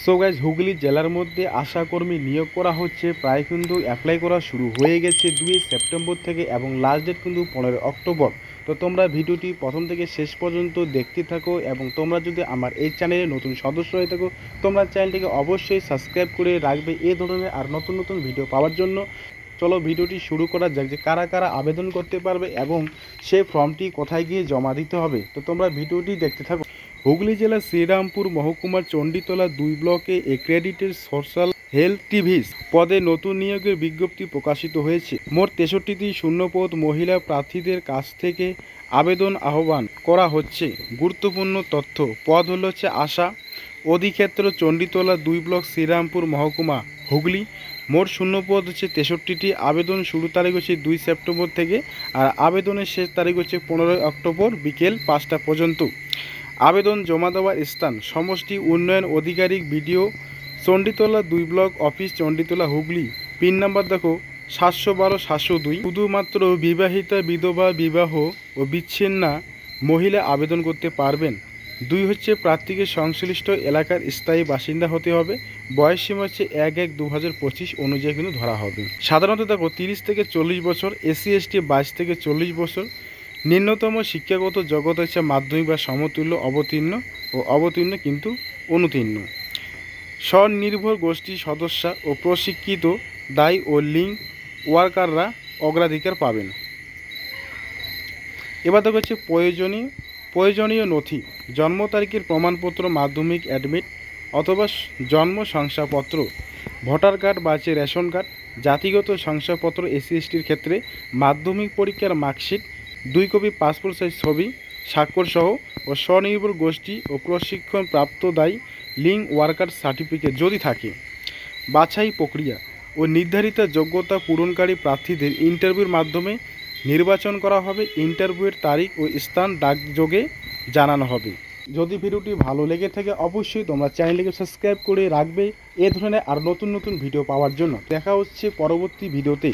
So guys Hooghly জেলার মধ্যে আশাকর্মী নিয়োগ করা হচ্ছে, প্রায় কিন্তু অ্যাপ্লাই করা শুরু হয়ে গেছে 2 সেপ্টেম্বর থেকে এবং লাস্ট ডেট কিন্তু 15 অক্টোবর। তো তোমরা ভিডিওটি প্রথম থেকে শেষ পর্যন্ত দেখতে থাকো এবং তোমরা যদি আমার এই চ্যানেলে নতুন সদস্য হয়ে থাকো তোমরা চ্যানেলটিকে অবশ্যই সাবস্ক্রাইব করে রাখবে এই ধরনের আর নতুন নতুন ভিডিও পাওয়ার জন্য। চলো ভিডিওটি শুরু করা যাক যে কারা কারা আবেদন করতে পারবে এবং সেই ফর্মটি কোথায় গিয়ে জমা দিতে হবে। তো তোমরা ভিডিওটি দেখতে থাকো। হুগলি জেলার শ্রীরামপুর মহকুমার চণ্ডীতলা 2 ব্লকে এক্রেডিটেড সোশ্যাল হেলথ টিভিস পদে নতুন নিয়োগের বিজ্ঞপ্তি প্রকাশিত হয়েছে। মোট 63টি শূন্যপদ মহিলা প্রার্থীদের কাছ থেকে আবেদন আহ্বান করা হচ্ছে। গুরুত্বপূর্ণ তথ্য, পদ হচ্ছে আশা, অধিক্ষেত্র চণ্ডীতলা 2 ব্লক শ্রীরামপুর মহকুমা হুগলি। মোট শূন্যপদ হচ্ছে 63টি। আবেদন শুরু তারিখ হচ্ছে 2 সেপ্টেম্বর থেকে আর আবেদনের শেষ তারিখ হচ্ছে 15 অক্টোবর বিকেল 5টা পর্যন্ত। আবেদন জমা দেওয়ার স্থান সমষ্টি উন্নয়ন আধিকারিক BDO Chanditala 2 block office Chanditala Hooghly. Pin number দেখো 712-702। শুধুমাত্র বিবাহিতা বিধবা বিবাহ ও বিচ্ছিন্না মহিলা আবেদন করতে পারবেন। 2 হচ্ছে প্রার্থীকে সংশ্লিষ্ট এলাকার স্থায়ী বাসিন্দা হতে হবে। বয়সসীমা হচ্ছে 1-1-2025 অনুযায়ী কিন্তু ধরা হবে। সাধারণত দেখো 30 থেকে 40 বছর, এসসি এসটি 22 থেকে 40 বছর। নিম্নতম শিক্ষাগত যোগ্যতা হচ্ছে মাধ্যমিক বা সমতুল্য অবতীর্ণ কিন্তু অনুতীর্ণ। স্বনির্ভর গোষ্ঠী সদস্য ও প্রশিক্ষিত দায়ী ও লিঙ্ক ওয়ার্কাররা অগ্রাধিকার পাবেন। এবার দেখো হচ্ছে প্রয়োজনীয় নথি, জন্ম তারিখের প্রমাণপত্র, মাধ্যমিক অ্যাডমিট অথবা জন্ম শংসাপত্র, ভোটার কার্ড বা রেশন কার্ড, জাতিগত শংসাপত্র এসসি এসটির ক্ষেত্রে, মাধ্যমিক পরীক্ষার মার্কশিট, 2 কপি পাসপোর্ট সাইজ ছবি স্বাক্ষর সহ ও স্বনির্ভর গোষ্ঠী ও প্রশিক্ষণ প্রাপ্ত দায়ী লিঙ্ক ওয়ার্কার সার্টিফিকেট যদি থাকে। বাছাই প্রক্রিয়া ও নির্ধারিত যোগ্যতা পূরণকারী প্রার্থীদের ইন্টারভিউর মাধ্যমে নির্বাচন করা হবে। ইন্টারভিউয়ের তারিখ ও স্থান ডাকযোগে জানানো হবে। যদি ভিডিওটি ভালো লেগে থাকে অবশ্যই তোমরা চ্যানেলটিকে সাবস্ক্রাইব করে রাখবে এ ধরনের আর নতুন নতুন ভিডিও পাওয়ার জন্য। দেখা হচ্ছে পরবর্তী ভিডিওতে।